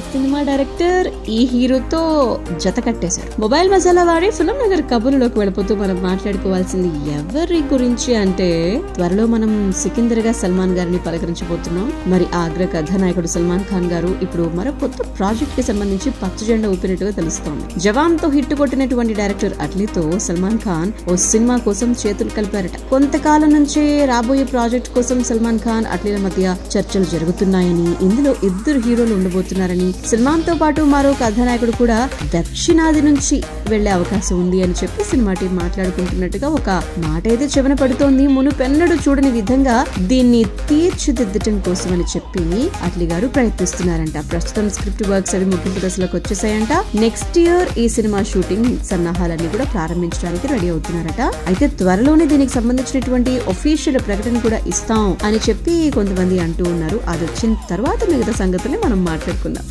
Cinema director ఈ హీరోతో జత కట్టేశారు. మొబైల్ మసాలా వాడి ఫిల్మ్ నగర్ కబుర్లోకి వెళ్ళిపోతూ మనం మాట్లాడుకోవాల్సింది ఎవరి గురించి అంటే, త్వరలో మనం సికిందర్ గా సల్మాన్ గారిని పలకరించబోతున్నాం. మరి అగ్ర కథానాయకుడు సల్మాన్ ఖాన్ గారు ఇప్పుడు మరో కొత్త ప్రాజెక్ట్ కి సంబంధించి పచ్చ జెండా ఊపినట్టుగా తెలుస్తోంది. జవాన్ తో హిట్ కొట్టినటువంటి డైరెక్టర్ అట్లీతో సల్మాన్ ఖాన్ ఓ సినిమా కోసం చేతులు కలిపారట. కొంతకాలం నుంచే రాబోయే ప్రాజెక్ట్ కోసం సల్మాన్ ఖాన్ అట్లీల మధ్య చర్చలు జరుగుతున్నాయని, ఇందులో ఇద్దరు హీరోలు ఉండబోతున్నారని, సల్మాన్ తో పాటు మరో కథానాయకుడు కూడా దక్షిణాది నుంచి వెళ్లే అవకాశం ఉంది అని చెప్పి సినిమా టీం మాట్లాడుకుంటున్నట్టుగా ఒక మాట అయితే చెవిన పడుతోంది. మునుపెన్నడూ చూడని విధంగా దీన్ని తీర్చిదిద్దటం కోసం అని చెప్పి అట్లీ గారు ప్రయత్నిస్తున్నారంట. ప్రస్తుతం స్క్రిప్ట్ వర్క్స్ అవి ముగింపు దశలోకి వచ్చేసాయంట. నెక్స్ట్ ఇయర్ ఈ సినిమా షూటింగ్ సన్నాహాలన్నీ కూడా ప్రారంభించడానికి రెడీ అవుతున్నారట. అయితే త్వరలోనే దీనికి సంబంధించినటువంటి ఒఫీషియల్ ప్రకటన కూడా ఇస్తాం అని చెప్పి కొంతమంది అంటూ ఉన్నారు. అది వచ్చిన తర్వాత మిగతా సంగతుల్ని మనం మాట్లాడుకుందాం.